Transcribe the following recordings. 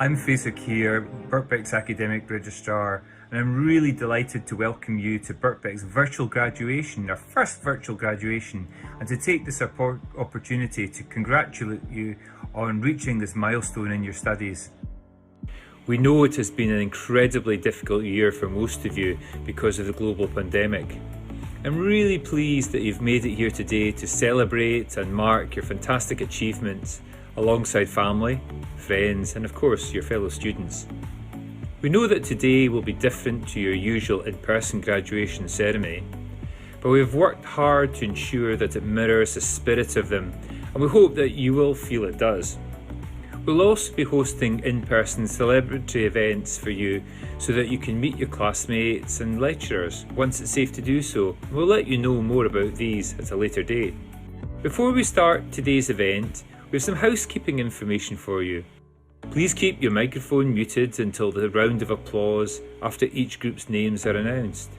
I'm Faisal here, Birkbeck's Academic Registrar, and I'm really delighted to welcome you to Birkbeck's virtual graduation, our first virtual graduation, and to take this opportunity to congratulate you on reaching this milestone in your studies. We know it has been an incredibly difficult year for most of you because of the global pandemic. I'm really pleased that you've made it here today to celebrate and mark your fantastic achievements alongside family, friends, and of course your fellow students. We know that today will be different to your usual in-person graduation ceremony, but we've worked hard to ensure that it mirrors the spirit of them, and we hope that you will feel it does. We'll also be hosting in-person celebratory events for you so that you can meet your classmates and lecturers once it's safe to do so. We'll let you know more about these at a later date. Before we start today's event, we have some housekeeping information for you. Please keep your microphone muted until the round of applause after each group's names are announced.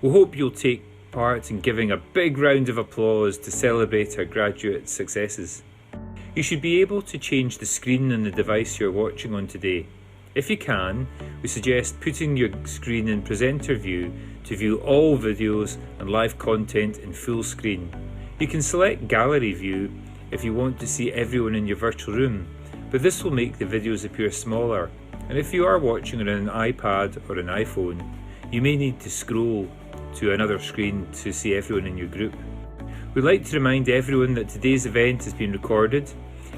We hope you'll take part in giving a big round of applause to celebrate our graduate successes. You should be able to change the screen on the device you're watching on today. If you can, we suggest putting your screen in presenter view to view all videos and live content in full screen. You can select gallery view if you want to see everyone in your virtual room, but this will make the videos appear smaller, and if you are watching on an iPad or an iPhone, you may need to scroll to another screen to see everyone in your group. We'd like to remind everyone that today's event has been recorded.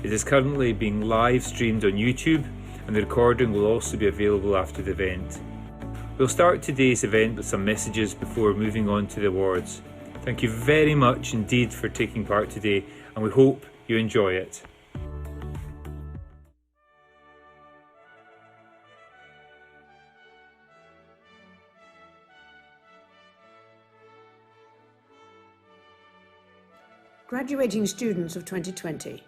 It is currently being live streamed on YouTube, and the recording will also be available after the event. We'll start today's event with some messages before moving on to the awards. Thank you very much indeed for taking part today, and we hope you enjoy it. Graduating students of 2020,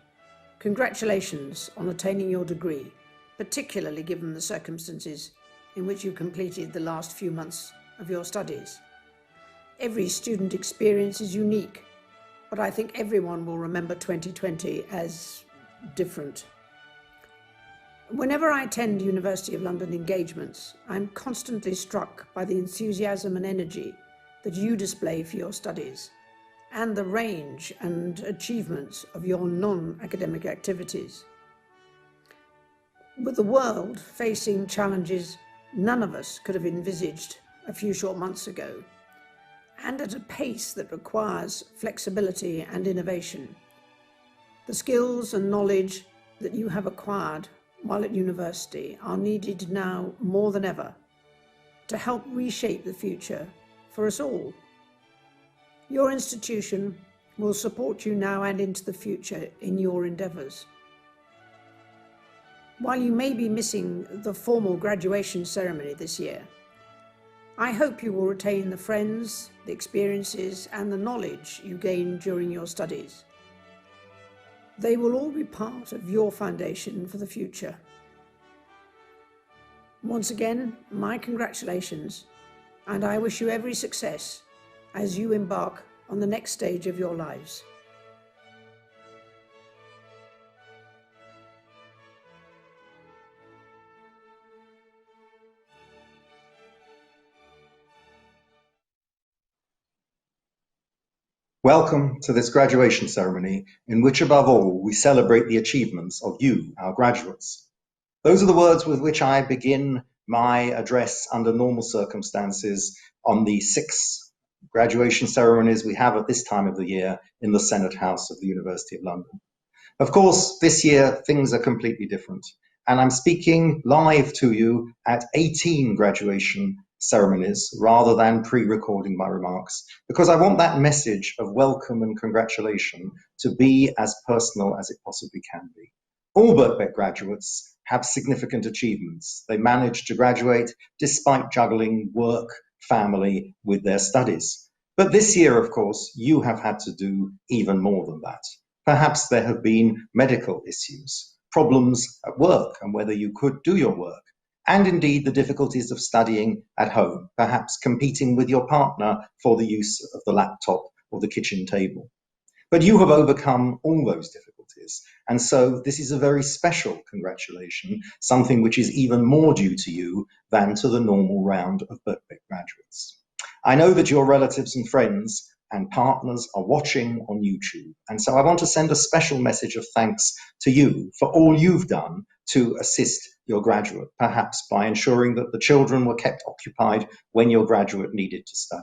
congratulations on attaining your degree, particularly given the circumstances in which you completed the last few months of your studies. Every student experience is unique, but I think everyone will remember 2020 as different. Whenever I attend University of London engagements, I'm constantly struck by the enthusiasm and energy that you display for your studies, and the range and achievements of your non-academic activities. With the world facing challenges none of us could have envisaged a few short months ago, and at a pace that requires flexibility and innovation, the skills and knowledge that you have acquired while at university are needed now more than ever to help reshape the future for us all. Your institution will support you now and into the future in your endeavours. While you may be missing the formal graduation ceremony this year, I hope you will retain the friends, the experiences, and the knowledge you gained during your studies. They will all be part of your foundation for the future. Once again, my congratulations, and I wish you every success as you embark on the next stage of your lives. Welcome to this graduation ceremony in which, above all, we celebrate the achievements of you, our graduates. Those are the words with which I begin my address under normal circumstances on the 6 graduation ceremonies we have at this time of the year in the Senate House of the University of London. Of course, this year things are completely different, and I'm speaking live to you at 18 graduation ceremonies rather than pre-recording my remarks, because I want that message of welcome and congratulation to be as personal as it possibly can be. All Birkbeck graduates have significant achievements. They managed to graduate despite juggling work, family with their studies. But this year, of course, you have had to do even more than that. Perhaps there have been medical issues, problems at work and whether you could do your work, and indeed the difficulties of studying at home, perhaps competing with your partner for the use of the laptop or the kitchen table. But you have overcome all those difficulties studies. And so this is a very special congratulation, something which is even more due to you than to the normal round of Birkbeck graduates. I know that your relatives and friends and partners are watching on YouTube. And so I want to send a special message of thanks to you for all you've done to assist your graduate, perhaps by ensuring that the children were kept occupied when your graduate needed to study.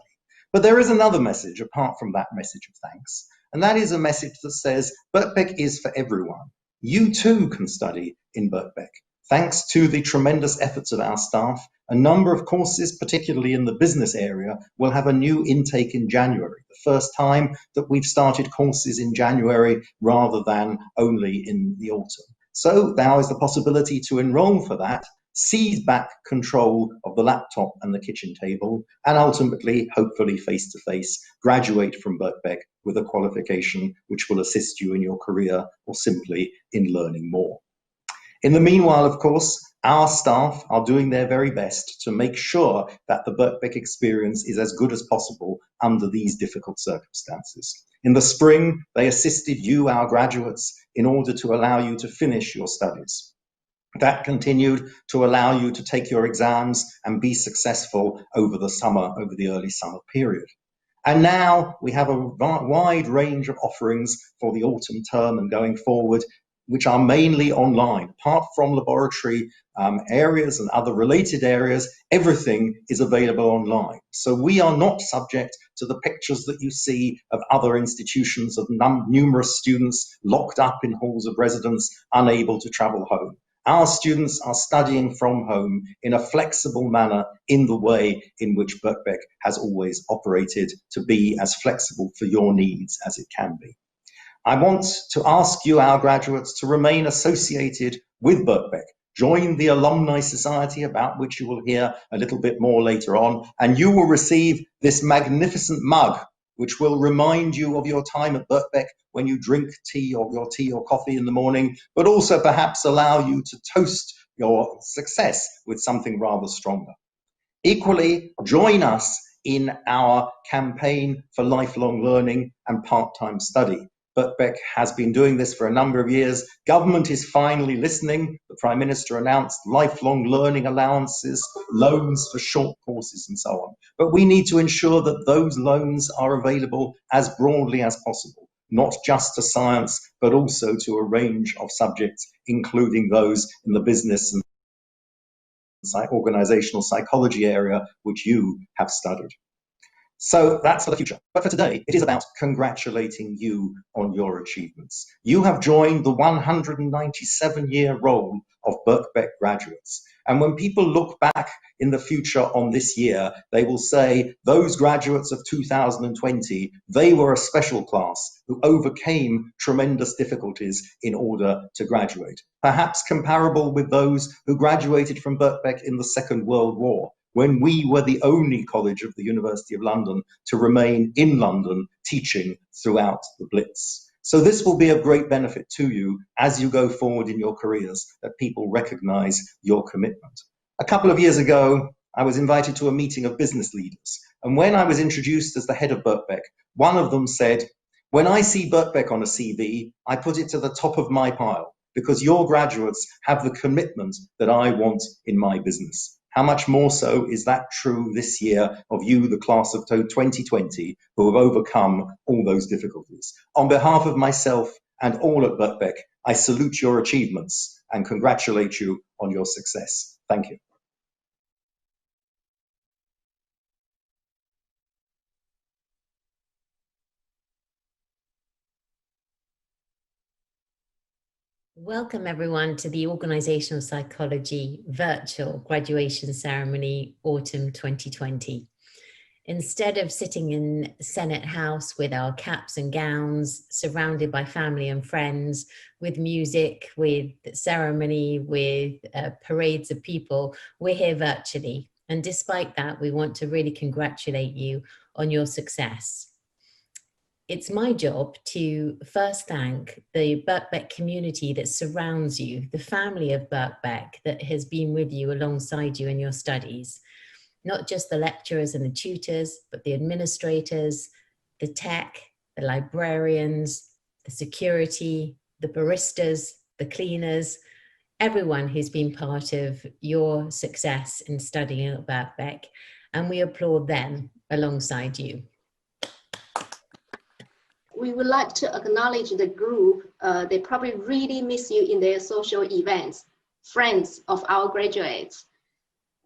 But there is another message apart from that message of thanks, and that is a message that says Birkbeck is for everyone. You too can study in Birkbeck. Thanks to the tremendous efforts of our staff, a number of courses, particularly in the business area, will have a new intake in January, the first time that we've started courses in January rather than only in the autumn. So now is the possibility to enroll for that, seize back control of the laptop and the kitchen table, and ultimately, hopefully face-to-face, graduate from Birkbeck with a qualification which will assist you in your career or simply in learning more. In the meanwhile, of course, our staff are doing their very best to make sure that the Birkbeck experience is as good as possible under these difficult circumstances. In the spring, they assisted you, our graduates, in order to allow you to finish your studies. That continued to allow you to take your exams and be successful over the summer, over the early summer period. And now we have a wide range of offerings for the autumn term and going forward, which are mainly online. Apart from laboratory areas and other related areas, everything is available online. So we are not subject to the pictures that you see of other institutions of numerous students locked up in halls of residence, unable to travel home. Our students are studying from home in a flexible manner in the way in which Birkbeck has always operated, to be as flexible for your needs as it can be. I want to ask you, our graduates, to remain associated with Birkbeck. Join the Alumni Society, about which you will hear a little bit more later on, and you will receive this magnificent mug, which will remind you of your time at Birkbeck when you drink tea or coffee in the morning, but also perhaps allow you to toast your success with something rather stronger. Equally, join us in our campaign for lifelong learning and part-time study. Birkbeck has been doing this for a number of years. Government is finally listening. The Prime Minister announced lifelong learning allowances, loans for short courses and so on. But we need to ensure that those loans are available as broadly as possible, not just to science, but also to a range of subjects, including those in the business and organizational psychology area, which you have studied. So that's for the future. But for today, it is about congratulating you on your achievements. You have joined the 197-year roll of Birkbeck graduates. And when people look back in the future on this year, they will say those graduates of 2020, they were a special class who overcame tremendous difficulties in order to graduate. Perhaps comparable with those who graduated from Birkbeck in the Second World War, when we were the only college of the University of London to remain in London teaching throughout the Blitz. So this will be of great benefit to you as you go forward in your careers, that people recognize your commitment. A couple of years ago, I was invited to a meeting of business leaders. And when I was introduced as the head of Birkbeck, one of them said, "When I see Birkbeck on a CV, I put it to the top of my pile, because your graduates have the commitment that I want in my business." How much more so is that true this year of you, the class of 2020, who have overcome all those difficulties? On behalf of myself and all at Birkbeck, I salute your achievements and congratulate you on your success. Thank you. Welcome everyone to the Organizational Psychology Virtual Graduation Ceremony Autumn 2020. Instead of sitting in Senate House with our caps and gowns, surrounded by family and friends, with music, with ceremony, with parades of people, we're here virtually. And despite that, we want to really congratulate you on your success. It's my job to first thank the Birkbeck community that surrounds you, the family of Birkbeck that has been with you alongside you in your studies. Not just the lecturers and the tutors, but the administrators, the tech, the librarians, the security, the baristas, the cleaners, everyone who's been part of your success in studying at Birkbeck, and we applaud them alongside you. We would like to acknowledge the group. They probably really miss you in their social events, friends of our graduates.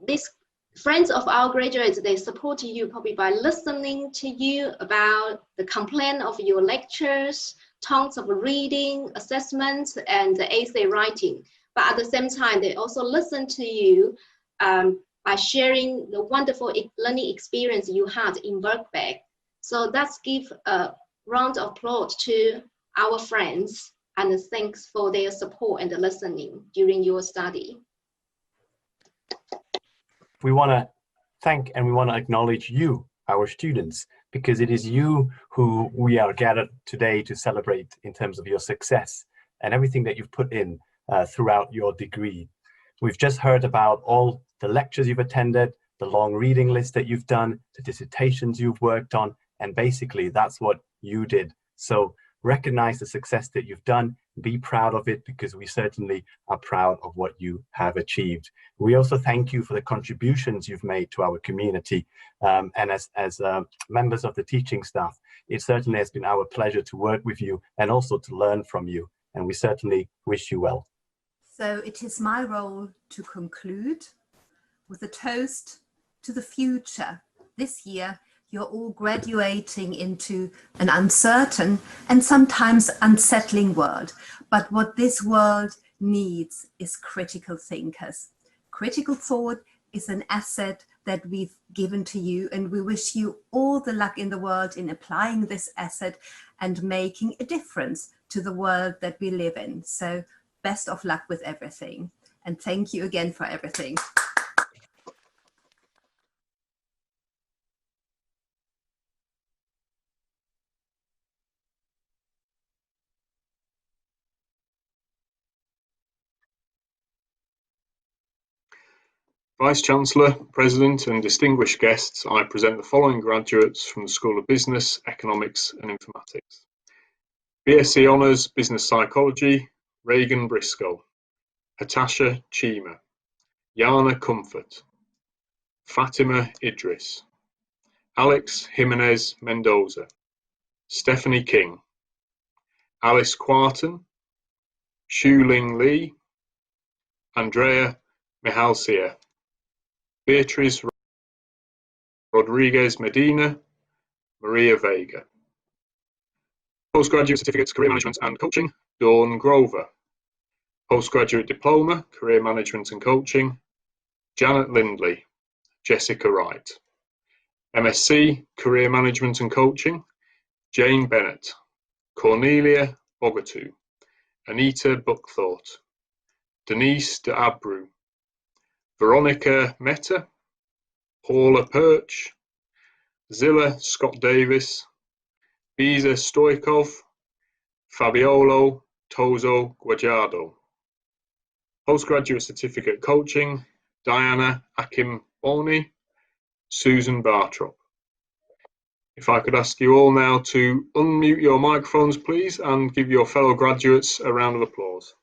These friends of our graduates, they support you probably by listening to you about the content of your lectures, tons of reading, assessments, and the essay writing. But at the same time, they also listen to you by sharing the wonderful learning experience you had in Birkbeck. So let's give a round of applause to our friends, and thanks for their support and listening during your study. We want to thank and we want to acknowledge you, our students, because it is you who we are gathered today to celebrate in terms of your success and everything that you've put in throughout your degree. We've just heard about all the lectures you've attended, the long reading list that you've done, the dissertations you've worked on, and basically that's what you did. So recognize the success that you've done, be proud of it, because we certainly are proud of what you have achieved. We also thank you for the contributions you've made to our community. And as members of the teaching staff, it certainly has been our pleasure to work with you and also to learn from you. And we certainly wish you well. So it is my role to conclude with a toast to the future. This year, you're all graduating into an uncertain and sometimes unsettling world. But what this world needs is critical thinkers. Critical thought is an asset that we've given to you, and we wish you all the luck in the world in applying this asset and making a difference to the world that we live in. So best of luck with everything. And thank you again for everything. Vice-Chancellor, President and distinguished guests, I present the following graduates from the School of Business, Economics and Informatics. BSc Honours Business Psychology, Reagan Briscoe, Hatasha Chima, Yana Comfort, Fatima Idris, Alex Jimenez Mendoza, Stephanie King, Alice Quarton, Shuling Lee, Andrea Mihalcia, Beatriz Rodriguez Medina, Maria Vega. Postgraduate Certificates, Career Management and Coaching, Dawn Grover. Postgraduate Diploma, Career Management and Coaching, Janet Lindley, Jessica Wright. MSc, Career Management and Coaching, Jane Bennett, Cornelia Bogatu, Anita Buckthorpe, Denise de Abreu, Veronica Meta, Paula Perch, Zilla Scott Davis, Biza Stoikov, Fabiolo Tozo Guajardo. Postgraduate Certificate Coaching, Diana Akim Boni, Susan Bartrop. If I could ask you all now to unmute your microphones, please, and give your fellow graduates a round of applause.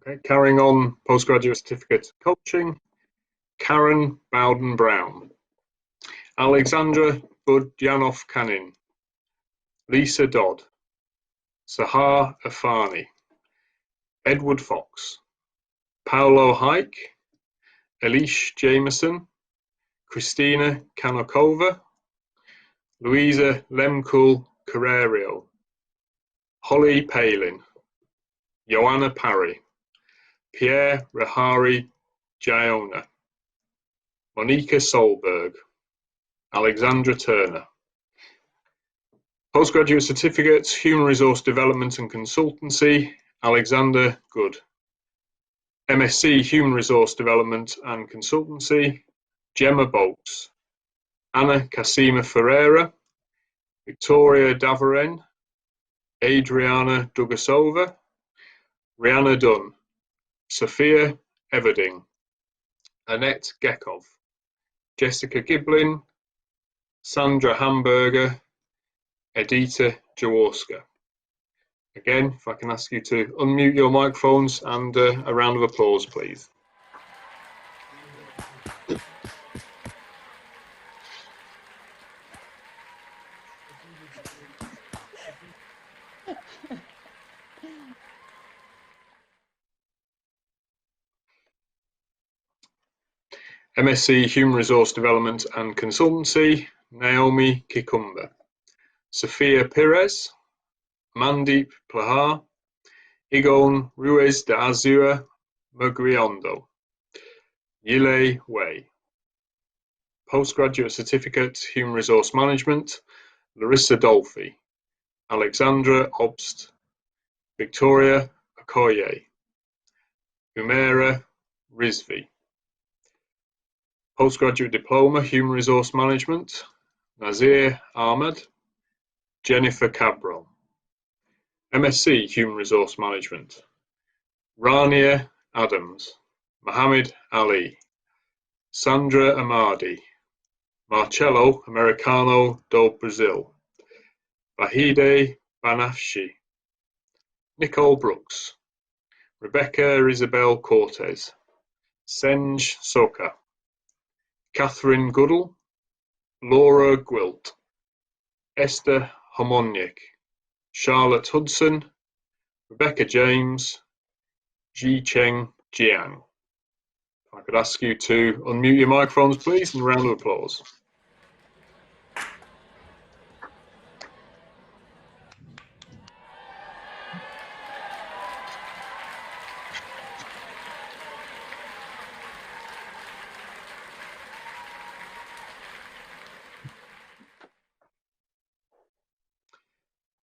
Okay, carrying on, Postgraduate Certificate Coaching, Karen Bowden-Brown, Alexandra Budyanov-Kanin, Lisa Dodd, Sahar Afani, Edward Fox, Paolo Hike, Elish Jameson, Christina Kanokova, Louisa Lemkul Carrerio, Holly Palin, Joanna Parry, Pierre Rahari Jaiona, Monica Solberg, Alexandra Turner. Postgraduate Certificates, Human Resource Development and Consultancy, Alexander Good. MSc, Human Resource Development and Consultancy, Gemma Bolts, Anna Casima Ferreira, Victoria Davaren, Adriana Dugasova, Rihanna Dunn, Sophia Everding, Annette Gekov, Jessica Giblin, Sandra Hamburger, Edita Jaworska. Again, if I can ask you to unmute your microphones and a round of applause, please. MSc Human Resource Development and Consultancy, Naomi Kikumba, Sophia Perez, Mandeep Plahar, Igon Ruiz de Azua Mugriondo, Yile Wei. Postgraduate Certificate, Human Resource Management, Larissa Dolphy, Alexandra Obst, Victoria Okoye, Umera Rizvi. Postgraduate Diploma, Human Resource Management, Nazir Ahmed, Jennifer Cabral. MSc Human Resource Management, Rania Adams, Mohammed Ali, Sandra Amadi, Marcello Americano do Brazil, Vahide Banafshi, Nicole Brooks, Rebecca Isabel Cortez, Senj Soka, Catherine Goodall, Laura Gwilt, Esther Homoniak, Charlotte Hudson, Rebecca James, Ji Cheng Jiang. If I could ask you to unmute your microphones, please, and a round of applause.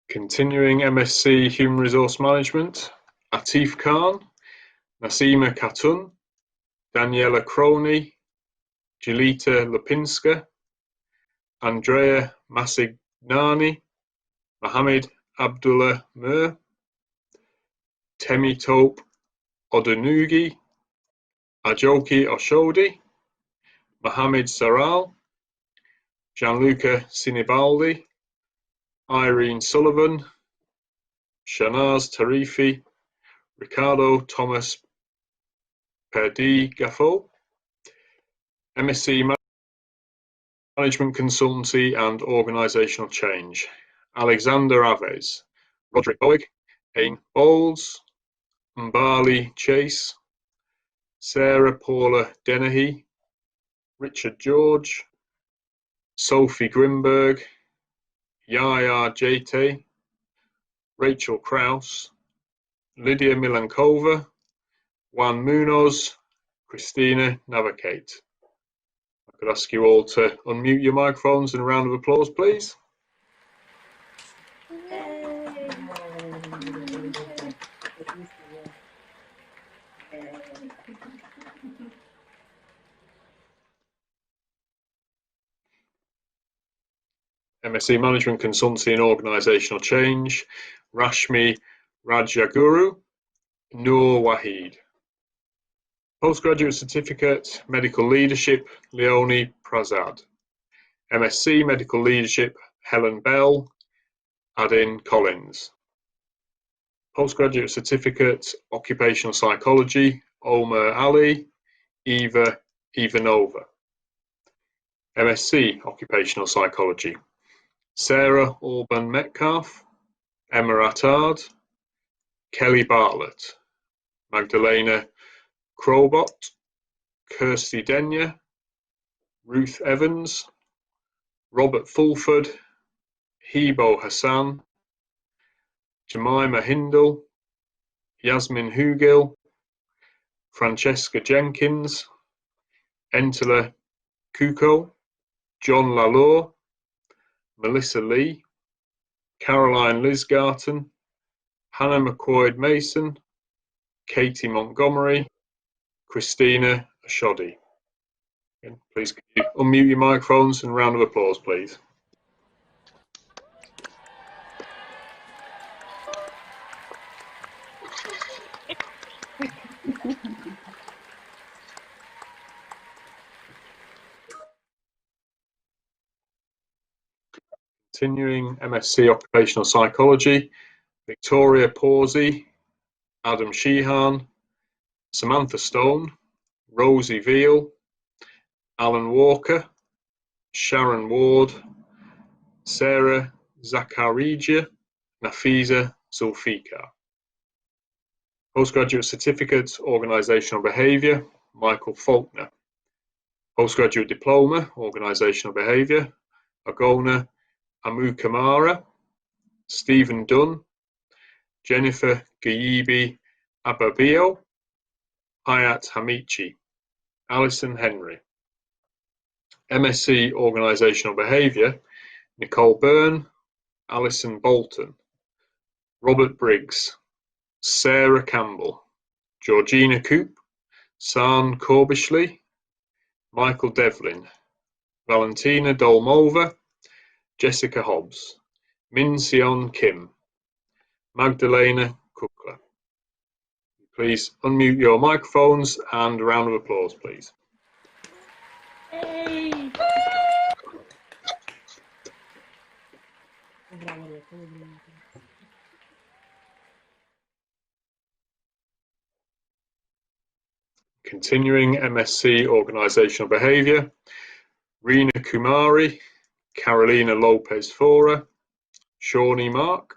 Continuing MSc Human Resource Management, Atif Khan, Nasima Khatun, Daniela Crony, Julita Lipinska, Andrea Masignani, Mohammed Abdullah Mir, Temi Tope Odunugi, Ajoki Oshodi, Mohammed Saral, Gianluca Sinibaldi, Irene Sullivan, Shanaz Tarifi, Ricardo Thomas Perdi Gaffo, MSc Management Consultancy and Organisational Change, Alexander Aves, Roderick Boig, Ain Bowles, Mbali Chase, Sarah Paula Dennehy, Richard George, Sophie Grimberg, Yaya Jete, Rachel Kraus, Lydia Milankova, Juan Munoz, Christina Navacate. I could ask you all to unmute your microphones and a round of applause, please. MSc Management Consultancy and Organisational Change, Rashmi Rajaguru, Noor Wahid. Postgraduate Certificate, Medical Leadership, Leonie Prasad. MSc Medical Leadership, Helen Bell, Adin Collins. Postgraduate Certificate, Occupational Psychology, Omer Ali, Eva Ivanova. MSc Occupational Psychology, Sarah Alban Metcalf, Emma Attard, Kelly Bartlett, Magdalena Crowbot, Kirsty Denyer, Ruth Evans, Robert Fulford, Hebo Hassan, Jemima Hindle, Yasmin Hugill, Francesca Jenkins, Entela Kuko, John Lalore, Melissa Lee, Caroline Lisgarten, Hannah McCoy Mason, Katie Montgomery, Christina Ashodi. Again, please could you unmute your microphones and a round of applause, please. Continuing MSc Occupational Psychology, Victoria Pawsey, Adam Sheehan, Samantha Stone, Rosie Veal, Alan Walker, Sharon Ward, Sarah Zakarija, Nafiza Zulfikar. Postgraduate Certificate, Organisational Behaviour, Michael Faulkner. Postgraduate Diploma, Organisational Behaviour, Agona Amukamara, Stephen Dunn, Jennifer Gayibi Ababio, Hayat Hamichi, Alison Henry. MSc Organisational Behaviour, Nicole Byrne, Alison Bolton, Robert Briggs, Sarah Campbell, Georgina Coop, San Corbishley, Michael Devlin, Valentina Dolmova, Jessica Hobbs, Min Seon Kim, Magdalena Kukla. Please unmute your microphones and a round of applause, please. Hey. Continuing MSc Organisational Behaviour, Rena Kumari, Carolina Lopez Fora, Shawnee Mark,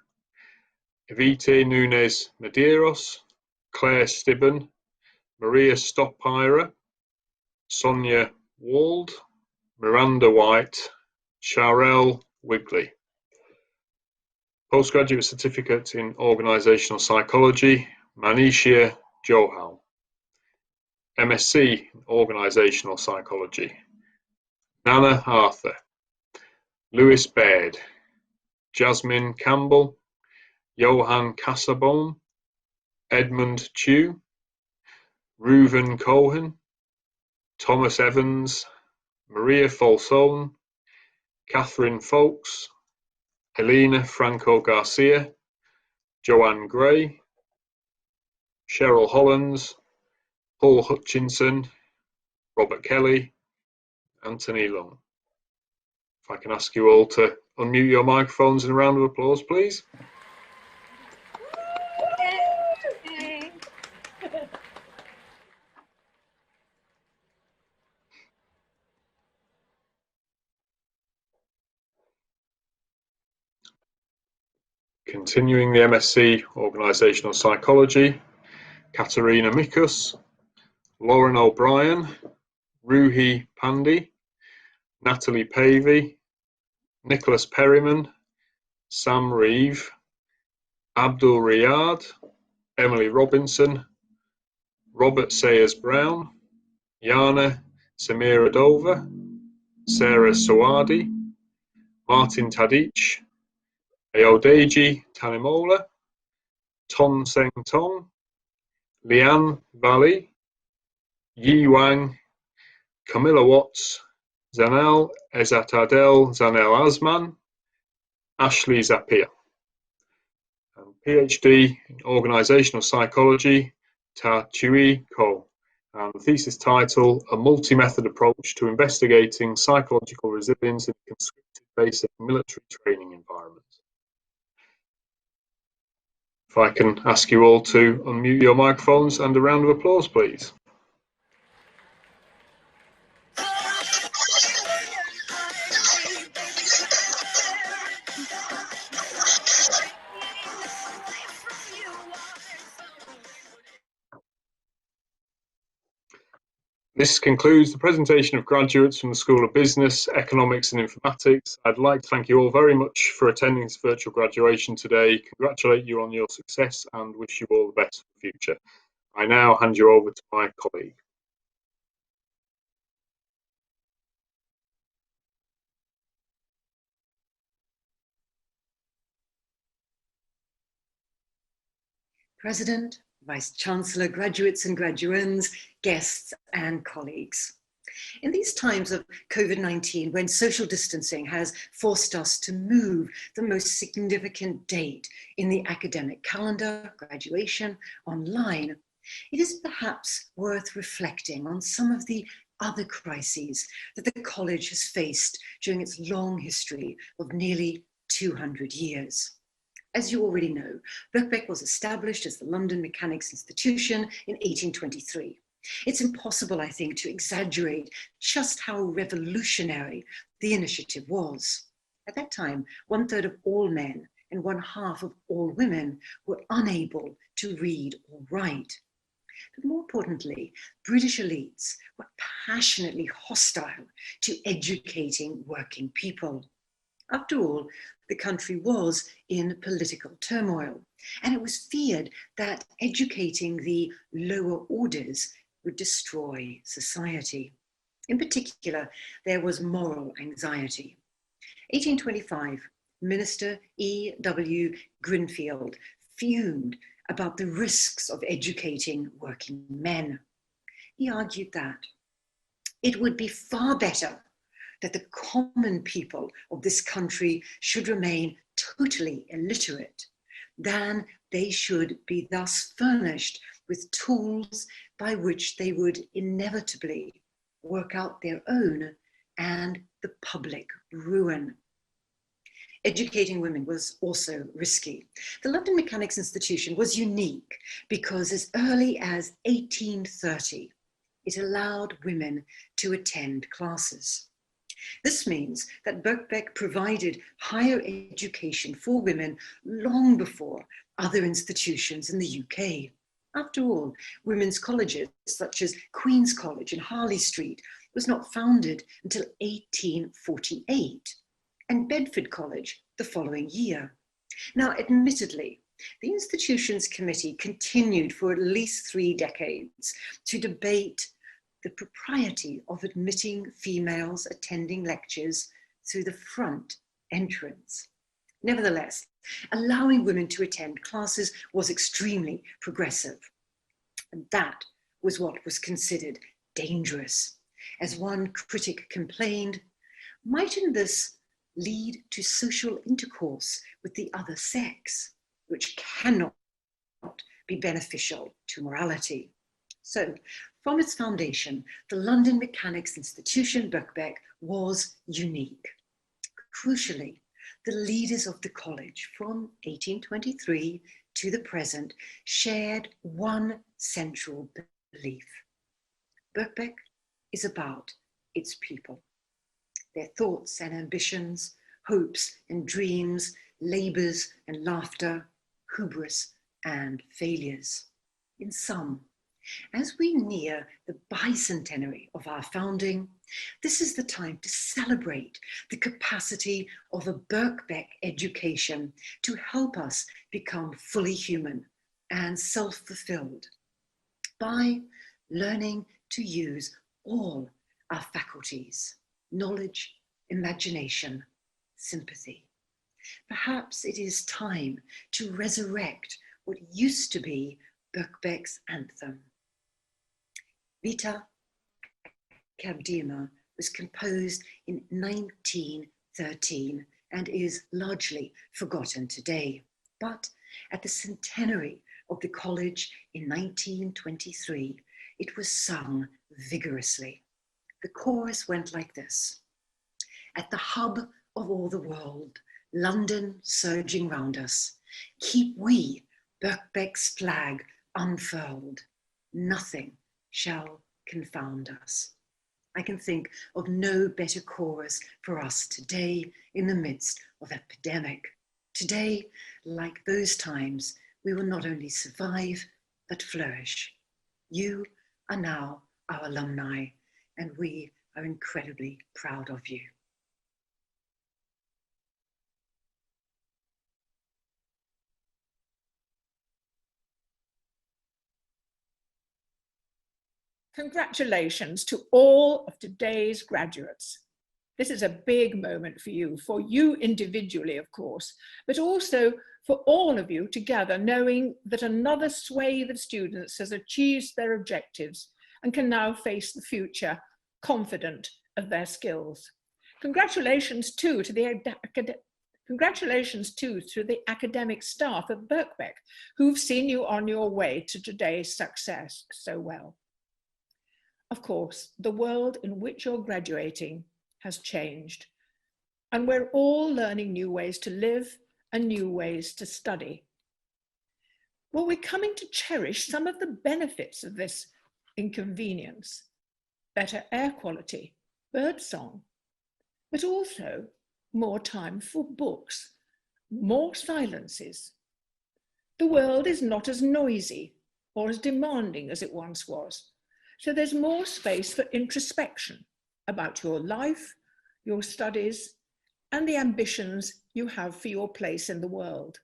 Evite Nunes Medeiros, Claire Stibben, Maria Stoppira, Sonia Wald, Miranda White, Sharelle Wigley. Postgraduate Certificate in Organisational Psychology, Manisha Johal. MSc in Organisational Psychology, Nana Arthur, Lewis Baird, Jasmine Campbell, Johan Casabon, Edmund Chew, Reuven Cohen, Thomas Evans, Maria Falsone, Catherine Folks, Helena Franco Garcia, Joanne Gray, Cheryl Hollands, Paul Hutchinson, Robert Kelly, Anthony Lung. If I can ask you all to unmute your microphones in a round of applause, please. Continuing the MSc Organisational Psychology, Katerina Mikus, Lauren O'Brien, Ruhi Pandey, Natalie Pavey, Nicholas Perryman, Sam Reeve, Abdul Riyad, Emily Robinson, Robert Sayers Brown, Yana Samira Dover, Sarah Sawadi, Martin Tadic, Ayodeji Tanimola, Ton Seng Tong, Lian Valley, Yi Wang, Camilla Watts, Zanel Ezatadel Zanel Asman, Ashley Zapier. And PhD in Organisational Psychology, Ta Chui Ko. And the thesis title, A Multi-Method Approach to Investigating Psychological Resilience in a Conscripted Basic Military Training Environment. If I can ask you all to unmute your microphones and a round of applause, please. This concludes the presentation of graduates from the School of Business, Economics and Informatics. I'd like to thank you all very much for attending this virtual graduation today, congratulate you on your success and wish you all the best for the future. I now hand you over to my colleague. President, Vice-Chancellor, graduates and graduands, guests and colleagues. In these times of COVID-19, when social distancing has forced us to move the most significant date in the academic calendar, graduation, online, it is perhaps worth reflecting on some of the other crises that the college has faced during its long history of nearly 200 years. As you already know, Birkbeck was established as the London Mechanics Institution in 1823. It's impossible, I think, to exaggerate just how revolutionary the initiative was. At that time, 1/3 of all men and 1/2 of all women were unable to read or write. But more importantly, British elites were passionately hostile to educating working people. After all, the country was in political turmoil, and it was feared that educating the lower orders would destroy society. In particular, there was moral anxiety. 1825, Minister E.W. Grinfield fumed about the risks of educating working men. He argued that it would be far better that the common people of this country should remain totally illiterate than they should be thus furnished with tools by which they would inevitably work out their own and the public ruin. Educating women was also risky. The London Mechanics Institution was unique because as early as 1830, it allowed women to attend classes. This means that Birkbeck provided higher education for women long before other institutions in the UK. After all, women's colleges such as Queen's College in Harley Street was not founded until 1848, and Bedford College the following year. Now, admittedly, the institution's committee continued for at least 3 decades to debate the propriety of admitting females attending lectures through the front entrance. Nevertheless, allowing women to attend classes was extremely progressive. And that was what was considered dangerous. As one critic complained, mightn't this lead to social intercourse with the other sex, which cannot be beneficial to morality? So, from its foundation, the London Mechanics Institution, Birkbeck, was unique. Crucially, the leaders of the college from 1823 to the present shared one central belief. Birkbeck is about its people, their thoughts and ambitions, hopes and dreams, labours and laughter, hubris and failures. In sum, as we near the bicentenary of our founding, this is the time to celebrate the capacity of a Birkbeck education to help us become fully human and self-fulfilled by learning to use all our faculties: knowledge, imagination, sympathy. Perhaps it is time to resurrect what used to be Birkbeck's anthem. Vita Academa was composed in 1913 and is largely forgotten today. But at the centenary of the college in 1923, it was sung vigorously. The chorus went like this: at the hub of all the world, London surging round us, keep we Birkbeck's flag unfurled, nothing shall confound us. I can think of no better chorus for us today in the midst of epidemic. Today, like those times, we will not only survive, but flourish. You are now our alumni, and we are incredibly proud of you. Congratulations to all of today's graduates. This is a big moment for you individually, of course, but also for all of you together, knowing that another swathe of students has achieved their objectives and can now face the future confident of their skills. Congratulations too to the academic staff at Birkbeck, who've seen you on your way to today's success so well. Of course, the world in which you're graduating has changed, and we're all learning new ways to live and new ways to study. Well, we're coming to cherish some of the benefits of this inconvenience: better air quality, birdsong, but also more time for books, more silences. The world is not as noisy or as demanding as it once was, so there's more space for introspection about your life, your studies, and the ambitions you have for your place in the world.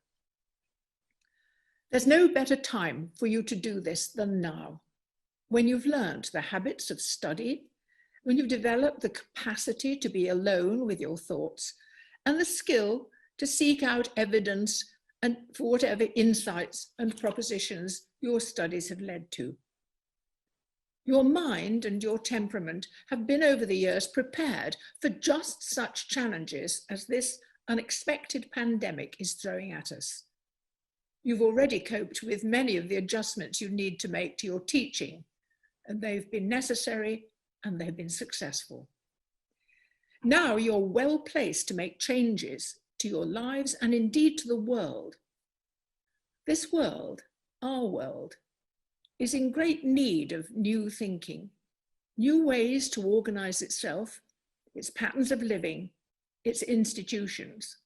There's no better time for you to do this than now, when you've learned the habits of study, when you've developed the capacity to be alone with your thoughts, and the skill to seek out evidence and for whatever insights and propositions your studies have led to. Your mind and your temperament have been over the years prepared for just such challenges as this unexpected pandemic is throwing at us. You've already coped with many of the adjustments you need to make to your teaching, and they've been necessary and they've been successful. Now you're well placed to make changes to your lives and indeed to the world. This world, our world, is in great need of new thinking, new ways to organize itself, its patterns of living, its institutions.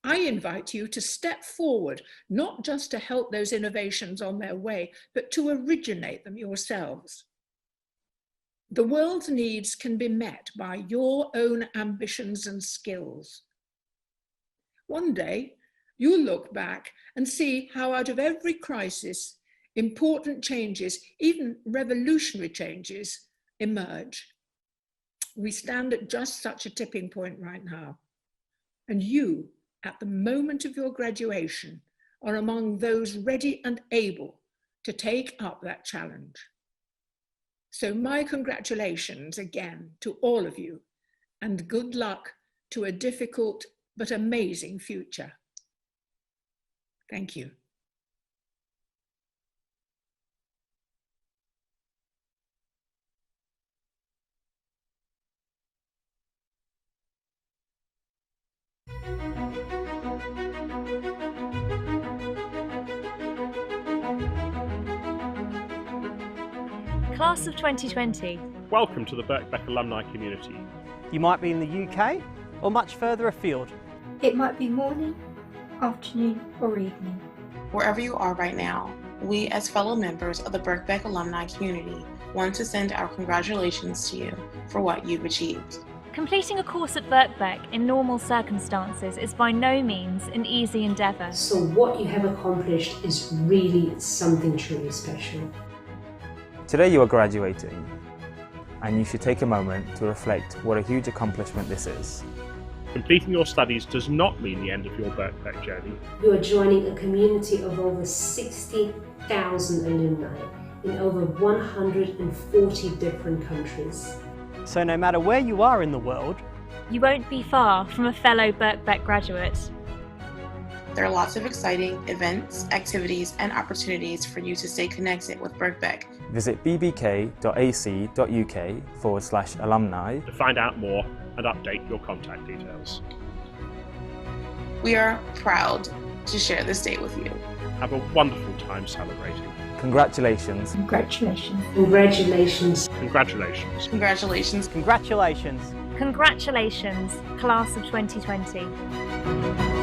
I invite you to step forward, not just to help those innovations on their way, but to originate them yourselves. The world's needs can be met by your own ambitions and skills. One day, you'll look back and see how out of every crisis, important changes, even revolutionary changes, emerge. We stand at just such a tipping point right now. And you, at the moment of your graduation, are among those ready and able to take up that challenge. So my congratulations again to all of you, and good luck to a difficult but amazing future. Thank you. Class of 2020. Welcome to the Birkbeck alumni community. You might be in the UK or much further afield. It might be morning, afternoon or evening. Wherever you are right now, we as fellow members of the Birkbeck alumni community want to send our congratulations to you for what you've achieved. Completing a course at Birkbeck in normal circumstances is by no means an easy endeavour. So what you have accomplished is really something truly special. Today you are graduating, and you should take a moment to reflect what a huge accomplishment this is. Completing your studies does not mean the end of your Birkbeck journey. You are joining a community of over 60,000 alumni in over 140 different countries. So no matter where you are in the world, you won't be far from a fellow Birkbeck graduate. There are lots of exciting events, activities, and opportunities for you to stay connected with Birkbeck. Visit bbk.ac.uk/alumni to find out more and update your contact details. We are proud to share this day with you. Have a wonderful time celebrating. Congratulations. Congratulations. Congratulations. Congratulations. Congratulations. Congratulations. Congratulations, Class of 2020.